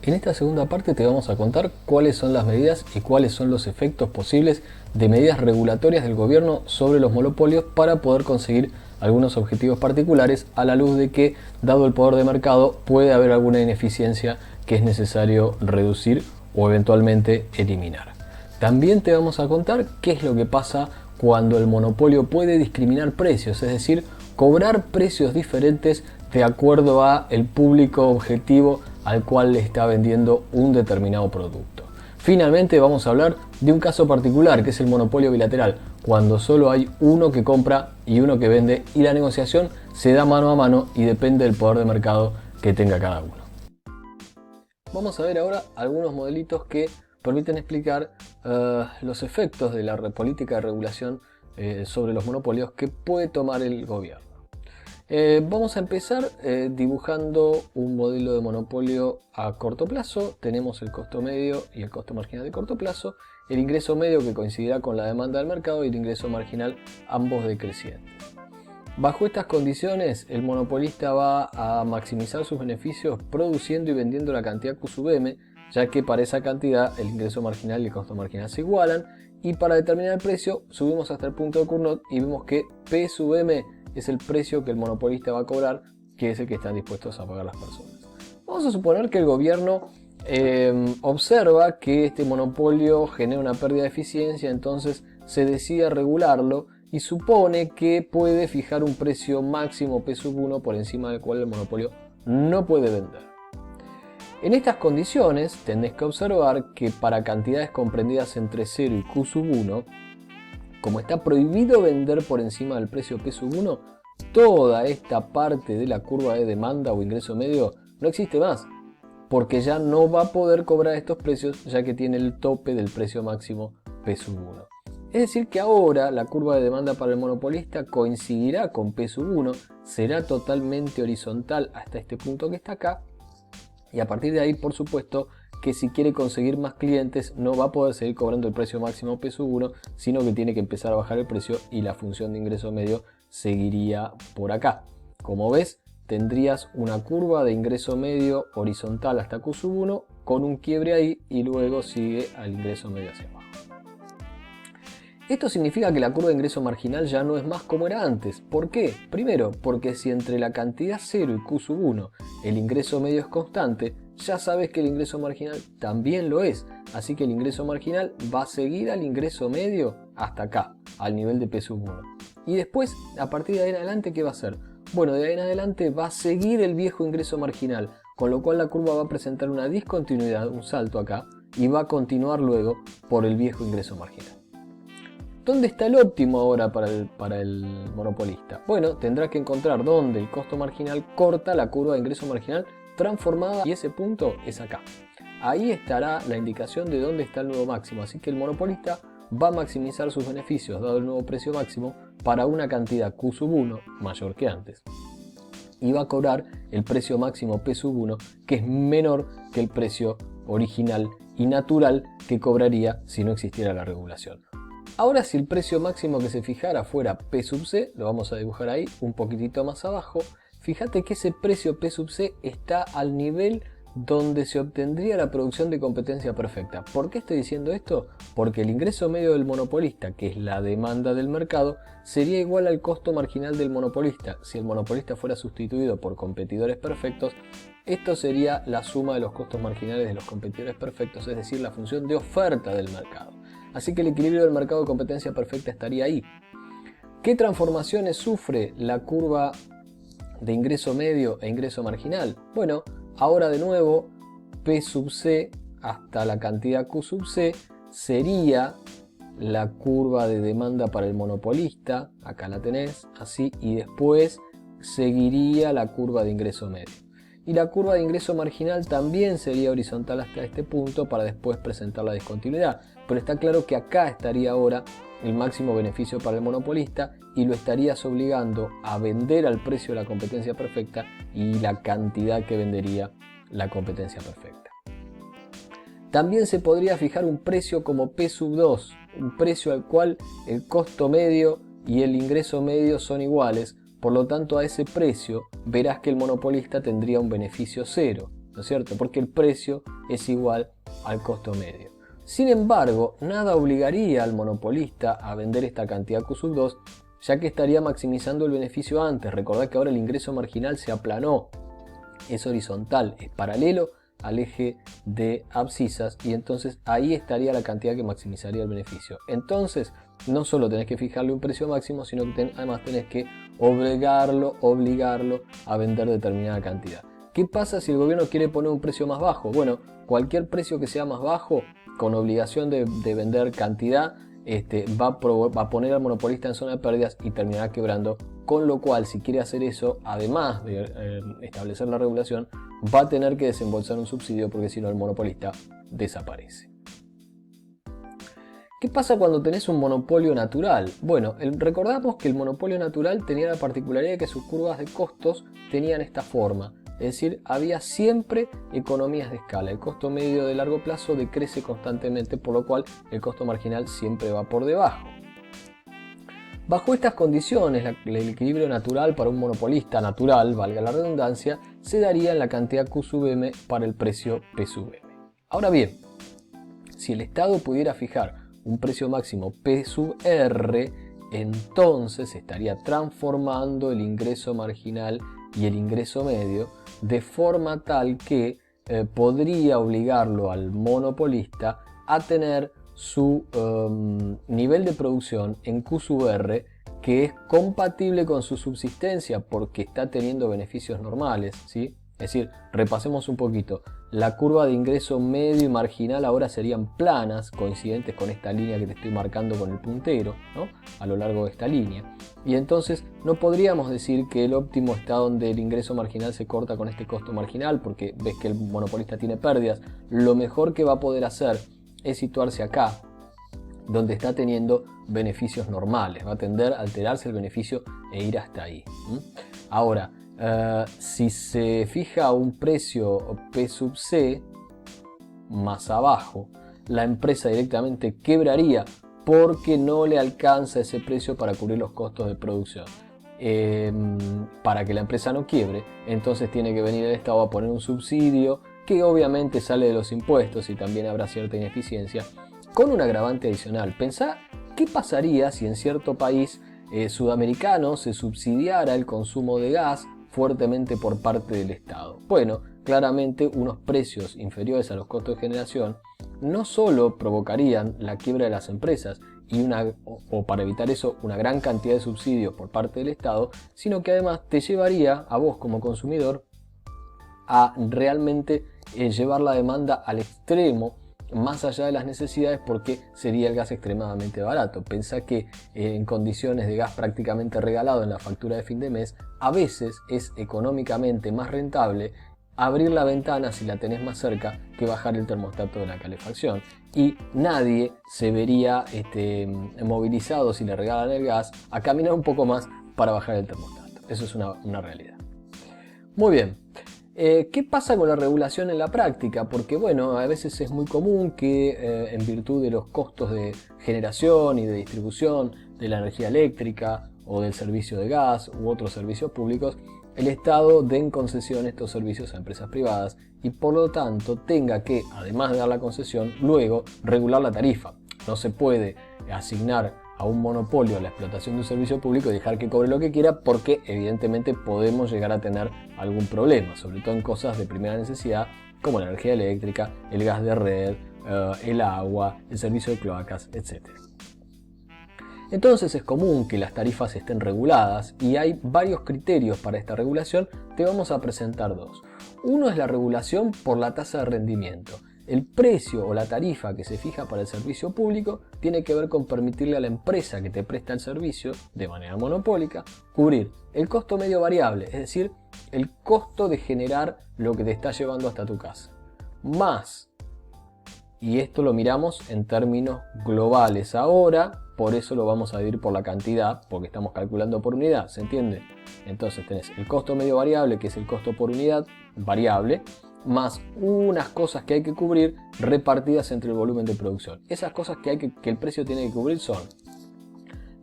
En esta segunda parte te vamos a contar cuáles son las medidas y cuáles son los efectos posibles de medidas regulatorias del gobierno sobre los monopolios para poder conseguir algunos objetivos particulares, a la luz de que, dado el poder de mercado, puede haber alguna ineficiencia que es necesario reducir o eventualmente eliminar. También te vamos a contar qué es lo que pasa cuando el monopolio puede discriminar precios, es decir, cobrar precios diferentes de acuerdo a el público objetivo al cual le está vendiendo un determinado producto. Finalmente vamos a hablar de un caso particular, que es el monopolio bilateral, cuando solo hay uno que compra y uno que vende, y la negociación se da mano a mano y depende del poder de mercado que tenga cada uno. Vamos a ver ahora algunos modelitos que permiten explicar los efectos de la política de regulación sobre los monopolios que puede tomar el gobierno. Vamos a empezar dibujando un modelo de monopolio a corto plazo. Tenemos el costo medio y el costo marginal de corto plazo, el ingreso medio que coincidirá con la demanda del mercado y el ingreso marginal, ambos decrecientes. Bajo estas condiciones, el monopolista va a maximizar sus beneficios produciendo y vendiendo la cantidad Q sub M, ya que para esa cantidad el ingreso marginal y el costo marginal se igualan, y para determinar el precio subimos hasta el punto de Cournot y vemos que P sub M es el precio que el monopolista va a cobrar, que es el que están dispuestos a pagar las personas. Vamos a suponer que el gobierno observa que este monopolio genera una pérdida de eficiencia, entonces se decide regularlo y supone que puede fijar un precio máximo P sub 1 por encima del cual el monopolio no puede vender. En estas condiciones tendréis que observar que para cantidades comprendidas entre 0 y Q sub 1, como está prohibido vender por encima del precio P sub 1, toda esta parte de la curva de demanda o ingreso medio no existe más, porque ya no va a poder cobrar estos precios, ya que tiene el tope del precio máximo P sub 1. Es decir que ahora la curva de demanda para el monopolista coincidirá con P sub 1, será totalmente horizontal hasta este punto que está acá, y a partir de ahí, por supuesto, que si quiere conseguir más clientes no va a poder seguir cobrando el precio máximo P sub 1, sino que tiene que empezar a bajar el precio y la función de ingreso medio seguiría por acá. Como ves, tendrías una curva de ingreso medio horizontal hasta Q sub 1 con un quiebre ahí y luego sigue al ingreso medio hacia abajo. Esto significa que la curva de ingreso marginal ya no es más como era antes. ¿Por qué? Primero, porque si entre la cantidad 0 y Q sub 1 el ingreso medio es constante, ya sabes que el ingreso marginal también lo es. Así que el ingreso marginal va a seguir al ingreso medio hasta acá, al nivel de P sub 1. Y después, a partir de ahí en adelante, ¿qué va a hacer? Bueno, de ahí en adelante va a seguir el viejo ingreso marginal, con lo cual la curva va a presentar una discontinuidad, un salto acá, y va a continuar luego por el viejo ingreso marginal. ¿Dónde está el óptimo ahora para el monopolista? Bueno, tendrá que encontrar dónde el costo marginal corta la curva de ingreso marginal transformada, y ese punto es acá. Ahí estará la indicación de dónde está el nuevo máximo, así que el monopolista va a maximizar sus beneficios dado el nuevo precio máximo para una cantidad Q sub 1 mayor que antes, y va a cobrar el precio máximo P sub 1, que es menor que el precio original y natural que cobraría si no existiera la regulación. Ahora, si el precio máximo que se fijara fuera P sub C, lo vamos a dibujar ahí un poquitito más abajo, fíjate que ese precio P sub C está al nivel donde se obtendría la producción de competencia perfecta. ¿Por qué estoy diciendo esto? Porque el ingreso medio del monopolista, que es la demanda del mercado, sería igual al costo marginal del monopolista. Si el monopolista fuera sustituido por competidores perfectos, esto sería la suma de los costos marginales de los competidores perfectos, es decir, la función de oferta del mercado. Así que el equilibrio del mercado de competencia perfecta estaría ahí. ¿Qué transformaciones sufre la curva de ingreso medio e ingreso marginal? Bueno, ahora de nuevo P sub C hasta la cantidad Q sub C sería la curva de demanda para el monopolista, acá la tenés, así, y después seguiría la curva de ingreso medio. Y la curva de ingreso marginal también sería horizontal hasta este punto para después presentar la discontinuidad. Pero está claro que acá estaría ahora el máximo beneficio para el monopolista y lo estarías obligando a vender al precio de la competencia perfecta y la cantidad que vendería la competencia perfecta. También se podría fijar un precio como P sub 2, un precio al cual el costo medio y el ingreso medio son iguales. Por lo tanto, a ese precio verás que el monopolista tendría un beneficio cero. ¿no es cierto? Porque el precio es igual al costo medio. Sin embargo, nada obligaría al monopolista a vender esta cantidad Q2, ya que estaría maximizando el beneficio antes. Recordad que ahora el ingreso marginal se aplanó, es horizontal, es paralelo al eje de abscisas, y entonces ahí estaría la cantidad que maximizaría el beneficio. Entonces, no solo tenés que fijarle un precio máximo, sino que además tenés que obligarlo a vender determinada cantidad. ¿Qué pasa si el gobierno quiere poner un precio más bajo? Bueno, cualquier precio que sea más bajo, con obligación de vender cantidad, va a poner al monopolista en zona de pérdidas y terminará quebrando. Con lo cual, si quiere hacer eso, además de establecer la regulación, va a tener que desembolsar un subsidio, porque si no el monopolista desaparece. ¿Qué pasa cuando tenés un monopolio natural? Bueno, recordamos que el monopolio natural tenía la particularidad de que sus curvas de costos tenían esta forma. Es decir, había siempre economías de escala. El costo medio de largo plazo decrece constantemente, por lo cual el costo marginal siempre va por debajo. Bajo estas condiciones, el equilibrio natural para un monopolista natural, valga la redundancia, se daría en la cantidad Q sub M para el precio P sub M. Ahora bien, si el Estado pudiera fijar un precio máximo P sub R, entonces estaría transformando el ingreso marginal y el ingreso medio de forma tal que podría obligarlo al monopolista a tener su nivel de producción en Q sub R, que es compatible con su subsistencia porque está teniendo beneficios normales, ¿sí? Es decir, repasemos un poquito. La curva de ingreso medio y marginal ahora serían planas, coincidentes con esta línea que te estoy marcando con el puntero, ¿no? A lo largo de esta línea. Y entonces no podríamos decir que el óptimo está donde el ingreso marginal se corta con este costo marginal, porque ves que el monopolista tiene pérdidas. Lo mejor que va a poder hacer es situarse acá, donde está teniendo beneficios normales. Va a tender a alterarse el beneficio e ir hasta ahí. Ahora, si se fija un precio P sub C más abajo, la empresa directamente quebraría porque no le alcanza ese precio para cubrir los costos de producción. Para que la empresa no quiebre, entonces tiene que venir el Estado a poner un subsidio que obviamente sale de los impuestos y también habrá cierta ineficiencia, con un agravante adicional. Pensá qué pasaría si en cierto país sudamericano se subsidiara el consumo de gas fuertemente por parte del Estado. Bueno, claramente unos precios inferiores a los costos de generación no solo provocarían la quiebra de las empresas y o para evitar eso una gran cantidad de subsidios por parte del Estado, sino que además te llevaría a vos como consumidor a realmente llevar la demanda al extremo, más allá de las necesidades, porque sería el gas extremadamente barato. Pensá que en condiciones de gas prácticamente regalado en la factura de fin de mes, a veces es económicamente más rentable abrir la ventana si la tenés más cerca que bajar el termostato de la calefacción. Y nadie se vería movilizado, si le regalan el gas, a caminar un poco más para bajar el termostato. Eso es una realidad. Muy bien. ¿Qué pasa con la regulación en la práctica? Porque bueno, a veces es muy común que en virtud de los costos de generación y de distribución de la energía eléctrica o del servicio de gas u otros servicios públicos, el Estado dé en concesión estos servicios a empresas privadas y por lo tanto tenga que, además de dar la concesión, luego regular la tarifa. No se puede asignar a un monopolio la explotación de un servicio público y dejar que cobre lo que quiera, porque evidentemente podemos llegar a tener algún problema, sobre todo en cosas de primera necesidad como la energía eléctrica, el gas de red, el agua, el servicio de cloacas, etc. Entonces es común que las tarifas estén reguladas y hay varios criterios para esta regulación. Te vamos a presentar dos. Uno es la regulación por la tasa de rendimiento. El precio o la tarifa que se fija para el servicio público tiene que ver con permitirle a la empresa que te presta el servicio de manera monopólica cubrir el costo medio variable, es decir, el costo de generar lo que te está llevando hasta tu casa, más, y esto lo miramos en términos globales ahora, por eso lo vamos a dividir por la cantidad, porque estamos calculando por unidad, ¿se entiende? Entonces tenés el costo medio variable, que es el costo por unidad variable, más unas cosas que hay que cubrir repartidas entre el volumen de producción. Esas cosas que el precio tiene que cubrir son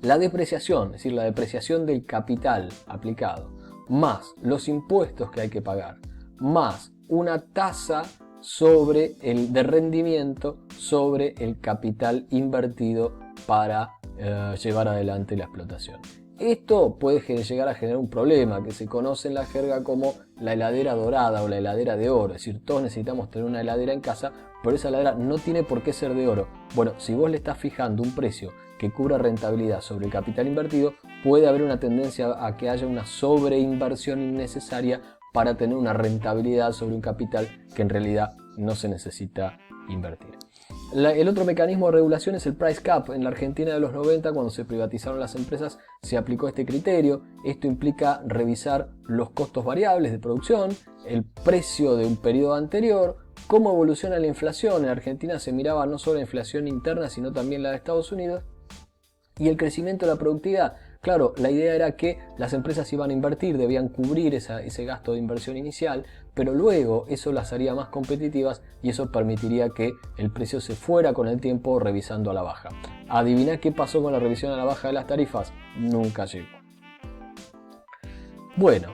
la depreciación, es decir, la depreciación del capital aplicado, más los impuestos que hay que pagar, más una tasa de rendimiento sobre el capital invertido para llevar adelante la explotación. Esto puede llegar a generar un problema que se conoce en la jerga como la heladera dorada o la heladera de oro. Es decir, todos necesitamos tener una heladera en casa, pero esa heladera no tiene por qué ser de oro. Bueno, si vos le estás fijando un precio que cubra rentabilidad sobre el capital invertido, puede haber una tendencia a que haya una sobreinversión innecesaria para tener una rentabilidad sobre un capital que en realidad no se necesita invertir. El otro mecanismo de regulación es el price cap. En la Argentina de los 90, cuando se privatizaron las empresas, se aplicó este criterio. Esto implica revisar los costos variables de producción, el precio de un periodo anterior, cómo evoluciona la inflación. En Argentina se miraba no solo la inflación interna, sino también la de Estados Unidos, y el crecimiento de la productividad. Claro, la idea era que las empresas iban a invertir, debían cubrir ese gasto de inversión inicial, pero luego eso las haría más competitivas y eso permitiría que el precio se fuera con el tiempo revisando a la baja. ¿Adiviná qué pasó con la revisión a la baja de las tarifas? Nunca llegó. Bueno,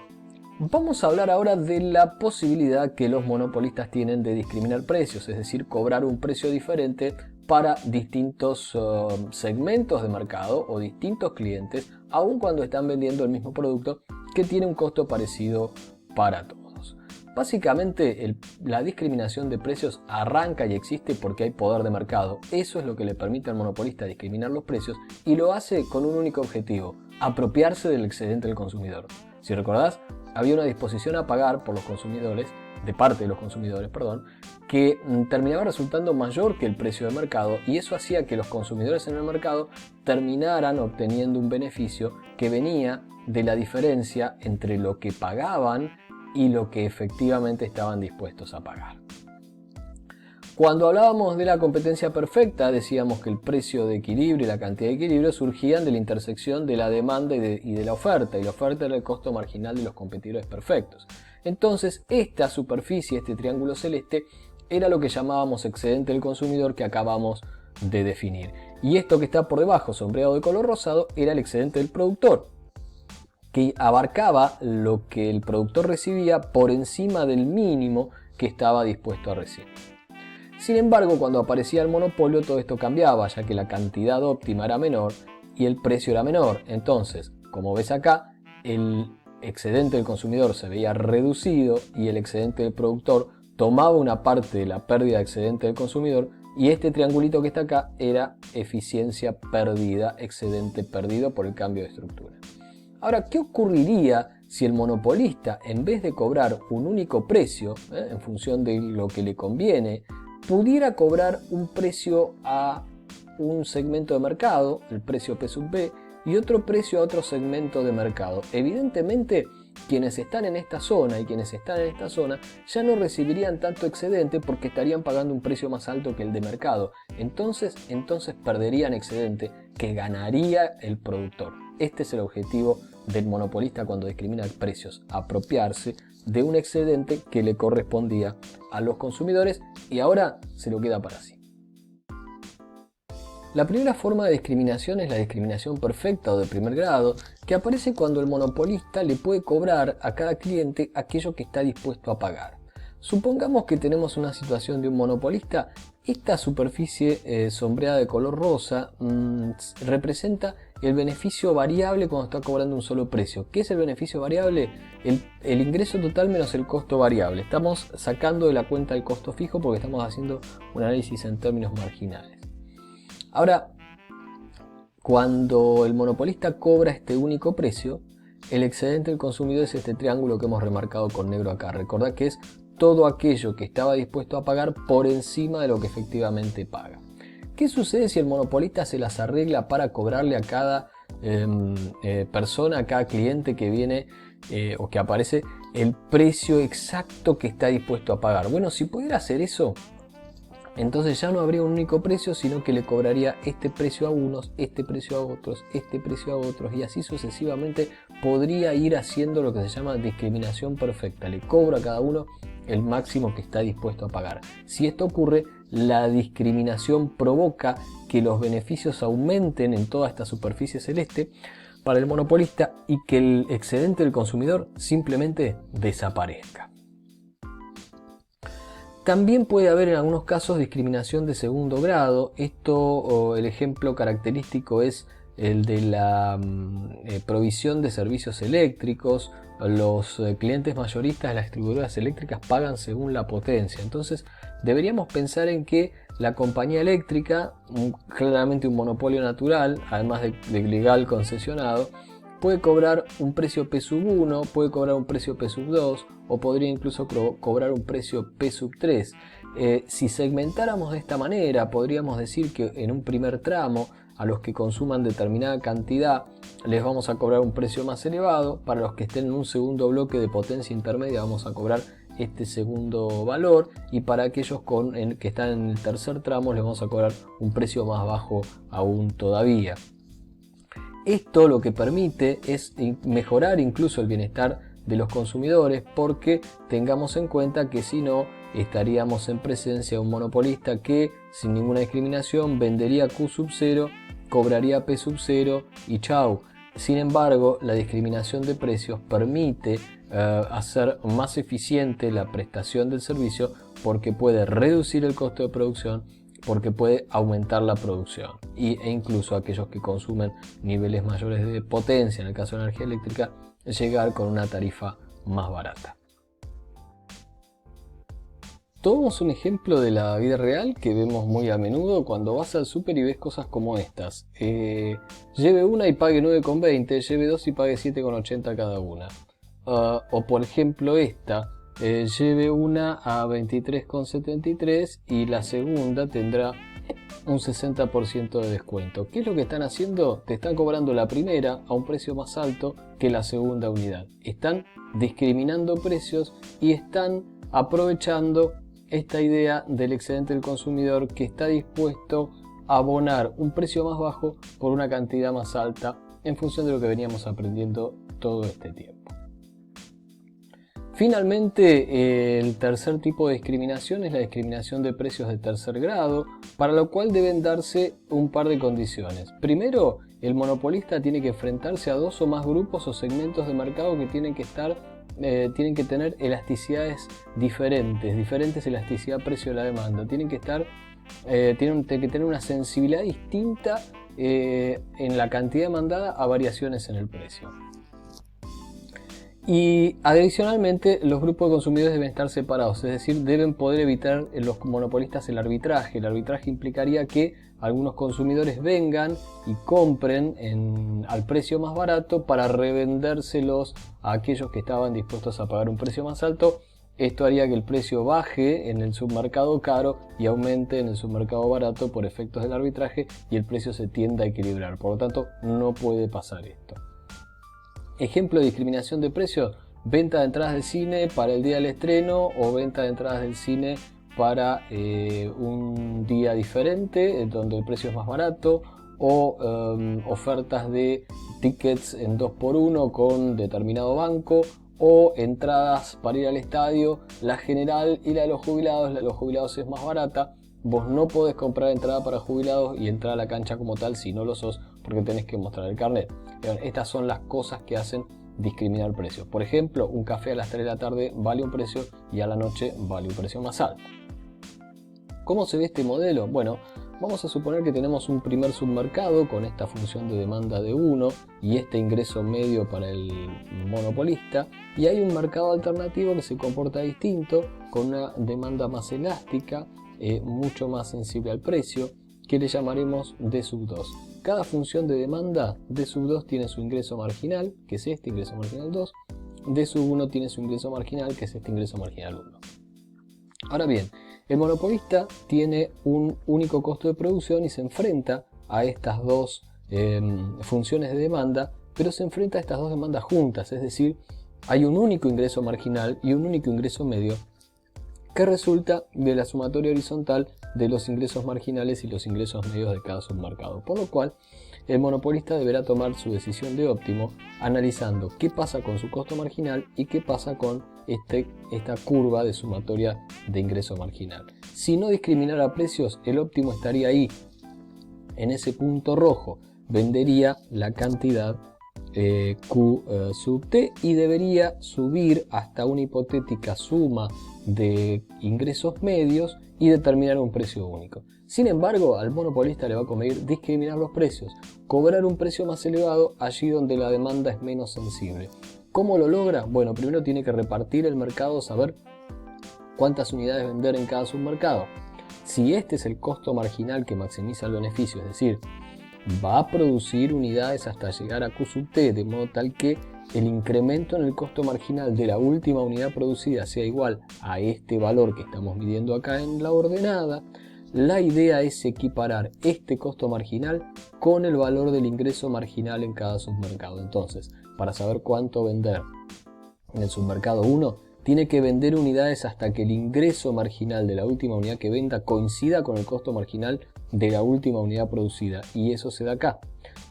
vamos a hablar ahora de la posibilidad que los monopolistas tienen de discriminar precios, es decir, cobrar un precio diferente para distintos segmentos de mercado o distintos clientes, aun cuando están vendiendo el mismo producto que tiene un costo parecido para todos. Básicamente, la discriminación de precios arranca y existe porque hay poder de mercado. Eso es lo que le permite al monopolista discriminar los precios y lo hace con un único objetivo: apropiarse del excedente del consumidor. Si recordás, había una disposición a pagar por los consumidores, de parte de los consumidores, que terminaba resultando mayor que el precio de mercado, y eso hacía que los consumidores en el mercado terminaran obteniendo un beneficio que venía de la diferencia entre lo que pagaban y lo que efectivamente estaban dispuestos a pagar. Cuando hablábamos de la competencia perfecta, decíamos que el precio de equilibrio y la cantidad de equilibrio surgían de la intersección de la demanda y de la oferta, y la oferta era el costo marginal de los competidores perfectos. Entonces, esta superficie, este triángulo celeste, era lo que llamábamos excedente del consumidor, que acabamos de definir. Y esto que está por debajo, sombreado de color rosado, era el excedente del productor, que abarcaba lo que el productor recibía por encima del mínimo que estaba dispuesto a recibir. Sin embargo, cuando aparecía el monopolio, todo esto cambiaba, ya que la cantidad óptima era menor y el precio era menor. Entonces, como ves acá, el excedente del consumidor se veía reducido y el excedente del productor tomaba una parte de la pérdida de excedente del consumidor, y este triangulito que está acá era eficiencia perdida, excedente perdido por el cambio de estructura. Ahora, ¿qué ocurriría si el monopolista, en vez de cobrar un único precio, en función de lo que le conviene, pudiera cobrar un precio a un segmento de mercado, el precio P sub B, y otro precio a otro segmento de mercado? Evidentemente, quienes están en esta zona y quienes están en esta zona ya no recibirían tanto excedente porque estarían pagando un precio más alto que el de mercado. Entonces perderían excedente que ganaría el productor. Este es el objetivo del monopolista cuando discrimina precios: apropiarse de un excedente que le correspondía a los consumidores y ahora se lo queda para sí. La primera forma de discriminación es la discriminación perfecta o de primer grado, que aparece cuando el monopolista le puede cobrar a cada cliente aquello que está dispuesto a pagar. Supongamos que tenemos una situación de un monopolista. Esta superficie sombreada de color rosa representa el beneficio variable cuando está cobrando un solo precio. ¿Qué es el beneficio variable? El ingreso total menos el costo variable. Estamos sacando de la cuenta el costo fijo porque estamos haciendo un análisis en términos marginales. Ahora, cuando el monopolista cobra este único precio, el excedente del consumidor es este triángulo que hemos remarcado con negro acá. Recordad que es todo aquello que estaba dispuesto a pagar por encima de lo que efectivamente paga. ¿Qué sucede si el monopolista se las arregla para cobrarle a cada persona, a cada cliente que viene o que aparece, el precio exacto que está dispuesto a pagar? Bueno, si pudiera hacer eso, entonces ya no habría un único precio, sino que le cobraría este precio a unos, este precio a otros, este precio a otros, y así sucesivamente podría ir haciendo lo que se llama discriminación perfecta. Le cobra a cada uno el máximo que está dispuesto a pagar. Si esto ocurre, la discriminación provoca que los beneficios aumenten en toda esta superficie celeste para el monopolista y que el excedente del consumidor simplemente desaparezca. También puede haber en algunos casos discriminación de segundo grado. Esto, el ejemplo característico es el de la provisión de servicios eléctricos. Los clientes mayoristas de las distribuidoras eléctricas pagan según la potencia. Entonces deberíamos pensar en que la compañía eléctrica, claramente un monopolio natural, además de legal concesionado, puede cobrar un precio P sub 1, puede cobrar un precio P sub 2 o podría incluso cobrar un precio P sub 3. Si segmentáramos de esta manera, podríamos decir que en un primer tramo a los que consuman determinada cantidad les vamos a cobrar un precio más elevado, para los que estén en un segundo bloque de potencia intermedia vamos a cobrar este segundo valor, y para aquellos que están en el tercer tramo les vamos a cobrar un precio más bajo aún todavía. Esto lo que permite es mejorar incluso el bienestar de los consumidores, porque tengamos en cuenta que si no estaríamos en presencia de un monopolista que sin ninguna discriminación vendería Q sub 0, cobraría P sub 0 y chau. Sin embargo, la discriminación de precios permite hacer más eficiente la prestación del servicio, porque puede reducir el costo de producción, porque puede aumentar la producción, e incluso aquellos que consumen niveles mayores de potencia, en el caso de la energía eléctrica, llegar con una tarifa más barata. Tomamos un ejemplo de la vida real que vemos muy a menudo cuando vas al súper y ves cosas como estas. Lleve una y pague 9,20, lleve dos y pague 7,80 cada una. O por ejemplo esta, lleve una a 23,73 y la segunda tendrá un 60% de descuento. ¿Qué es lo que están haciendo? Te están cobrando la primera a un precio más alto que la segunda unidad. Están discriminando precios y están aprovechando esta idea del excedente del consumidor, que está dispuesto a abonar un precio más bajo por una cantidad más alta, en función de lo que veníamos aprendiendo todo este tiempo. Finalmente, el tercer tipo de discriminación es la discriminación de precios de tercer grado, para lo cual deben darse un par de condiciones. Primero, el monopolista tiene que enfrentarse a dos o más grupos o segmentos de mercado que tienen que tener elasticidades diferentes elasticidad precio de la demanda. Tienen que tener una sensibilidad distinta en la cantidad demandada a variaciones en el precio. Y adicionalmente, los grupos de consumidores deben estar separados, es decir, deben poder evitar los monopolistas el arbitraje. El arbitraje implicaría que algunos consumidores vengan y compren al precio más barato para revendérselos a aquellos que estaban dispuestos a pagar un precio más alto. Esto haría que el precio baje en el submercado caro y aumente en el submercado barato por efectos del arbitraje, y el precio se tiende a equilibrar. Por lo tanto, no puede pasar esto. Ejemplo de discriminación de precios: venta de entradas de cine para el día del estreno o venta de entradas del cine para un día diferente donde el precio es más barato, o ofertas de tickets en 2x1 con determinado banco, o entradas para ir al estadio, la general y la de los jubilados. La de los jubilados es más barata. Vos no podés comprar entrada para jubilados y entrar a la cancha como tal si no lo sos, porque tenés que mostrar el carnet. Estas son las cosas que hacen discriminar precios. Por ejemplo, un café a las 3 de la tarde vale un precio y a la noche vale un precio más alto. ¿Cómo se ve este modelo? Bueno, vamos a suponer que tenemos un primer submercado con esta función de demanda de 1 y este ingreso medio para el monopolista, y hay un mercado alternativo que se comporta distinto, con una demanda más elástica, mucho más sensible al precio, que le llamaremos D sub 2. Cada función de demanda D sub 2 tiene su ingreso marginal, que es este ingreso marginal 2. D sub 1 tiene su ingreso marginal, que es este ingreso marginal 1. Ahora bien, el monopolista tiene un único costo de producción y se enfrenta a estas dos funciones de demanda, pero se enfrenta a estas dos demandas juntas, es decir, hay un único ingreso marginal y un único ingreso medio, que resulta de la sumatoria horizontal de los ingresos marginales y los ingresos medios de cada submercado. Por lo cual, el monopolista deberá tomar su decisión de óptimo analizando qué pasa con su costo marginal y qué pasa con esta curva de sumatoria de ingreso marginal. Si no discriminara precios, el óptimo estaría ahí, en ese punto rojo. Vendería la cantidad Q sub T y debería subir hasta una hipotética suma de ingresos medios y determinar un precio único. Sin embargo, al monopolista le va a convenir discriminar los precios, cobrar un precio más elevado allí donde la demanda es menos sensible. ¿Cómo lo logra? Bueno, primero tiene que repartir el mercado, saber cuántas unidades vender en cada submercado. Si este es el costo marginal que maximiza el beneficio, es decir, va a producir unidades hasta llegar a Q sub T, de modo tal que el incremento en el costo marginal de la última unidad producida sea igual a este valor que estamos midiendo acá en la ordenada. La idea es equiparar este costo marginal con el valor del ingreso marginal en cada submercado. Entonces, para saber cuánto vender en el submercado 1, tiene que vender unidades hasta que el ingreso marginal de la última unidad que venda coincida con el costo marginal de la última unidad producida, y eso se da acá.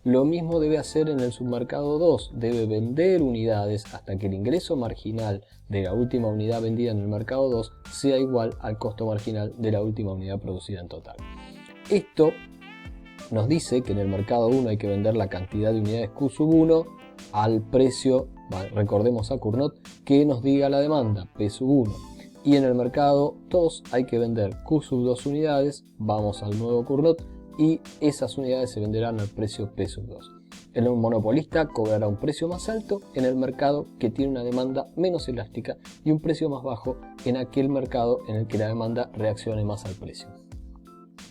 Lo mismo debe hacer en el submercado 2, debe vender unidades hasta que el ingreso marginal de la última unidad vendida en el mercado 2 sea igual al costo marginal de la última unidad producida en total. Esto nos dice que en el mercado 1 hay que vender la cantidad de unidades Q sub 1 al precio, recordemos a Cournot, que nos diga la demanda, P sub 1. Y en el mercado 2 hay que vender Q sub 2 unidades, vamos al nuevo Cournot, y esas unidades se venderán al precio P sub 2. El monopolista cobrará un precio más alto en el mercado que tiene una demanda menos elástica y un precio más bajo en aquel mercado en el que la demanda reaccione más al precio.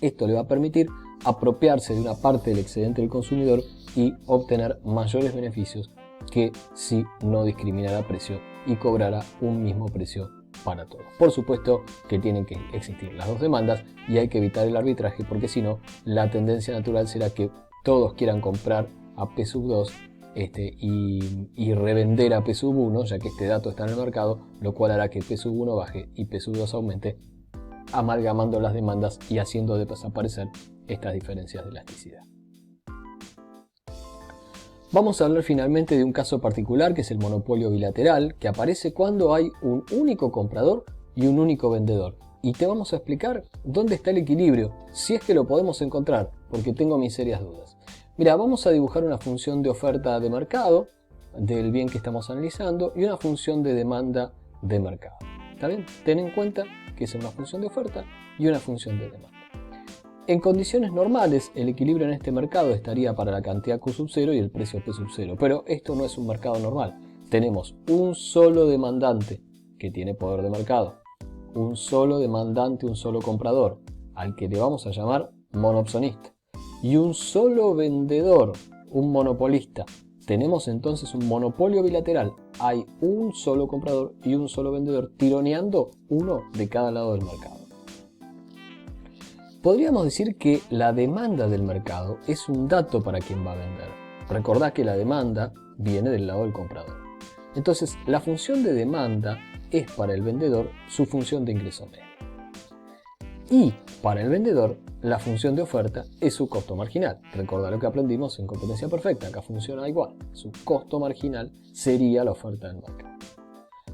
Esto le va a permitir apropiarse de una parte del excedente del consumidor y obtener mayores beneficios que si no discriminara precio y cobrara un mismo precio para todos. Por supuesto que tienen que existir las dos demandas y hay que evitar el arbitraje, porque si no, la tendencia natural será que todos quieran comprar a P sub 2 y revender a P sub 1, ya que este dato está en el mercado, lo cual hará que P sub 1 baje y P sub 2 aumente, amalgamando las demandas y haciendo desaparecer estas diferencias de elasticidad. Vamos a hablar finalmente de un caso particular, que es el monopolio bilateral, que aparece cuando hay un único comprador y un único vendedor. Y te vamos a explicar dónde está el equilibrio, si es que lo podemos encontrar, porque tengo mis serias dudas. Mira, vamos a dibujar una función de oferta de mercado del bien que estamos analizando y una función de demanda de mercado. ¿Está bien? Ten en cuenta que es una función de oferta y una función de demanda. En condiciones normales, el equilibrio en este mercado estaría para la cantidad Q sub 0 y el precio P sub 0, pero esto no es un mercado normal. Tenemos un solo demandante que tiene poder de mercado, un solo demandante, un solo comprador, al que le vamos a llamar monopsonista, y un solo vendedor, un monopolista. Tenemos entonces un monopolio bilateral. Hay un solo comprador y un solo vendedor tironeando uno de cada lado del mercado. Podríamos decir que la demanda del mercado es un dato para quien va a vender. Recordá que la demanda viene del lado del comprador. Entonces, la función de demanda es para el vendedor su función de ingreso medio. Y para el vendedor, la función de oferta es su costo marginal. Recordá lo que aprendimos en competencia perfecta, acá funciona igual. Su costo marginal sería la oferta del mercado.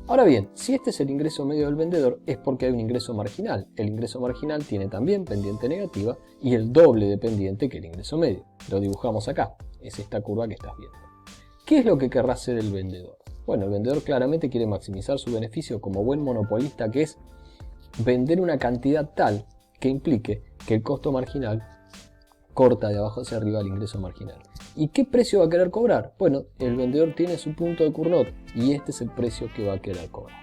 Ahora bien, si este es el ingreso medio del vendedor, es porque hay un ingreso marginal. El ingreso marginal tiene también pendiente negativa y el doble de pendiente que el ingreso medio. Lo dibujamos acá, es esta curva que estás viendo. ¿Qué es lo que querrá hacer el vendedor? Bueno, el vendedor claramente quiere maximizar su beneficio como buen monopolista, que es vender una cantidad tal que implique que el costo marginal corta de abajo hacia arriba el ingreso marginal. ¿Y qué precio va a querer cobrar? Bueno, el vendedor tiene su punto de Cournot y este es el precio que va a querer cobrar.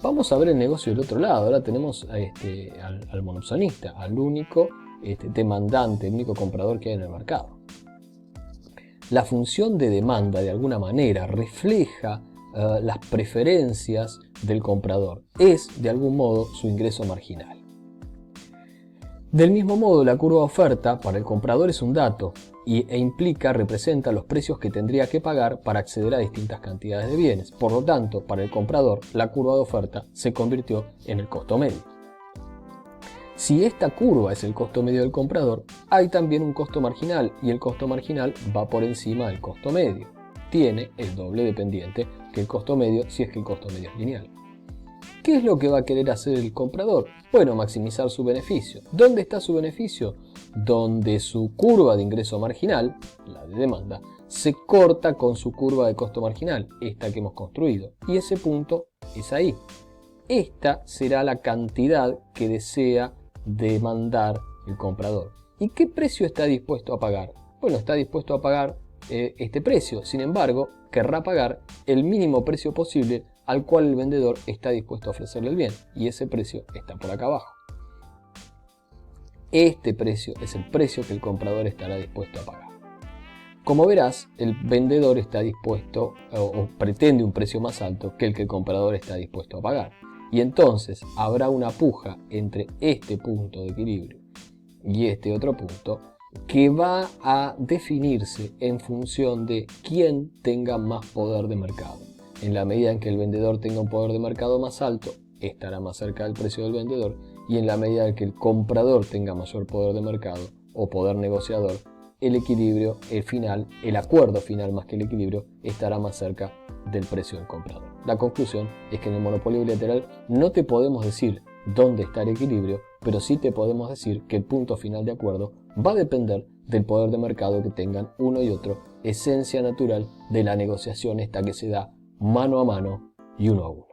Vamos a ver el negocio del otro lado. Ahora tenemos al monopsonista, al único demandante, el único comprador que hay en el mercado. La función de demanda de alguna manera refleja las preferencias del comprador. Es de algún modo su ingreso marginal. Del mismo modo, la curva oferta para el comprador es un dato representa los precios que tendría que pagar para acceder a distintas cantidades de bienes. Por lo tanto, para el comprador, la curva de oferta se convirtió en el costo medio. Si esta curva es el costo medio del comprador, hay también un costo marginal y el costo marginal va por encima del costo medio. Tiene el doble de pendiente que el costo medio si es que el costo medio es lineal. ¿Qué es lo que va a querer hacer el comprador? Bueno, maximizar su beneficio. ¿Dónde está su beneficio? Donde su curva de ingreso marginal, la de demanda, se corta con su curva de costo marginal, esta que hemos construido, y ese punto es ahí. Esta será la cantidad que desea demandar el comprador. ¿Y qué precio está dispuesto a pagar? Bueno, está dispuesto a pagar este precio. Sin embargo, querrá pagar el mínimo precio posible al cual el vendedor está dispuesto a ofrecerle el bien. Y ese precio está por acá abajo. Este precio es el precio que el comprador estará dispuesto a pagar. Como verás, el vendedor está dispuesto o pretende un precio más alto que el comprador está dispuesto a pagar. Y entonces habrá una puja entre este punto de equilibrio y este otro punto que va a definirse en función de quién tenga más poder de mercado. En la medida en que el vendedor tenga un poder de mercado más alto, estará más cerca del precio del vendedor, y en la medida en que el comprador tenga mayor poder de mercado o poder negociador, el equilibrio, el acuerdo final más que el equilibrio, estará más cerca del precio del comprador. La conclusión es que en el monopolio bilateral no te podemos decir dónde está el equilibrio, pero sí te podemos decir que el punto final de acuerdo va a depender del poder de mercado que tengan uno y otro, esencia natural de la negociación esta que se da mano a mano y uno a uno.